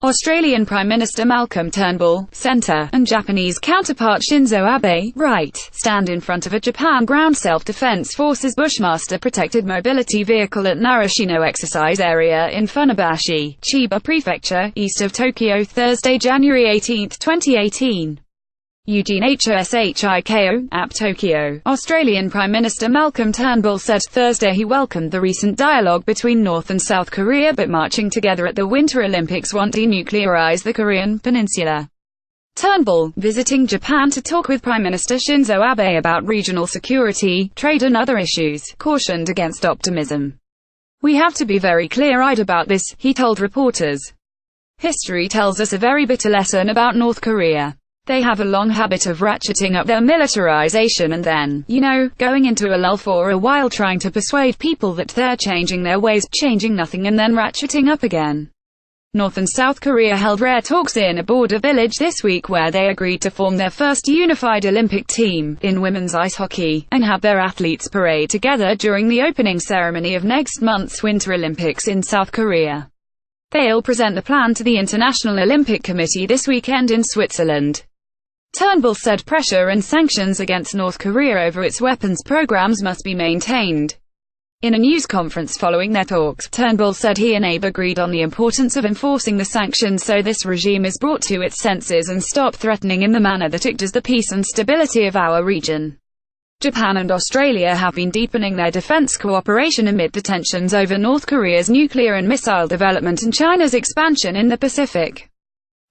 Australian Prime Minister Malcolm Turnbull, centre, and Japanese counterpart Shinzo Abe, right, stand in front of a Japan Ground Self-Defense Forces Bushmaster protected mobility vehicle at Narashino Exercise Area in Funabashi, Chiba Prefecture, east of Tokyo Thursday, January 18, 2018. EUGENE HOSHIKO, AP Tokyo. Australian Prime Minister Malcolm Turnbull said Thursday he welcomed the recent dialogue between North and South Korea, but marching together at the Winter Olympics won't denuclearize the Korean Peninsula. Turnbull, visiting Japan to talk with Prime Minister Shinzo Abe about regional security, trade and other issues, cautioned against optimism. "We have to be very clear-eyed about this," he told reporters. "History tells us a very bitter lesson about North Korea. They have a long habit of ratcheting up their militarization and then, going into a lull for a while trying to persuade people that they're changing their ways, changing nothing and then ratcheting up again." North and South Korea held rare talks in a border village this week where they agreed to form their first unified Olympic team, in women's ice hockey, and have their athletes parade together during the opening ceremony of next month's Winter Olympics in South Korea. They'll present the plan to the International Olympic Committee this weekend in Switzerland. Turnbull said pressure and sanctions against North Korea over its weapons programs must be maintained. In a news conference following their talks, Turnbull said he and Abe agreed on the importance of enforcing the sanctions so this regime is brought to its senses and stop threatening in the manner that it does the peace and stability of our region. Japan and Australia have been deepening their defense cooperation amid the tensions over North Korea's nuclear and missile development and China's expansion in the Pacific.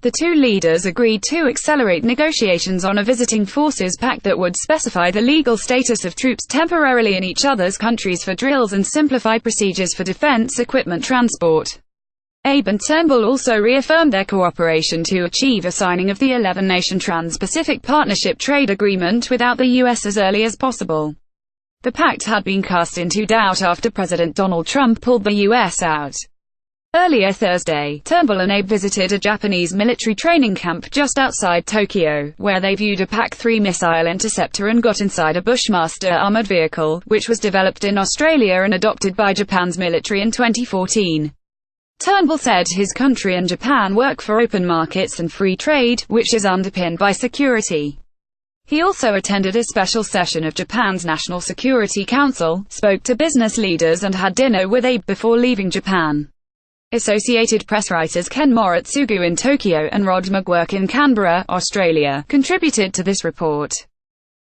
The two leaders agreed to accelerate negotiations on a visiting forces pact that would specify the legal status of troops temporarily in each other's countries for drills and simplify procedures for defense equipment transport. Abe and Turnbull also reaffirmed their cooperation to achieve a signing of the 11-nation Trans-Pacific Partnership Trade Agreement without the U.S. as early as possible. The pact had been cast into doubt after President Donald Trump pulled the U.S. out. Earlier Thursday, Turnbull and Abe visited a Japanese military training camp just outside Tokyo, where they viewed a PAC-3 missile interceptor and got inside a Bushmaster armored vehicle, which was developed in Australia and adopted by Japan's military in 2014. Turnbull said his country and Japan work for open markets and free trade, which is underpinned by security. He also attended a special session of Japan's National Security Council, spoke to business leaders and had dinner with Abe before leaving Japan. Associated Press writers Ken Moritsugu in Tokyo and Rod McGuirk in Canberra, Australia, contributed to this report.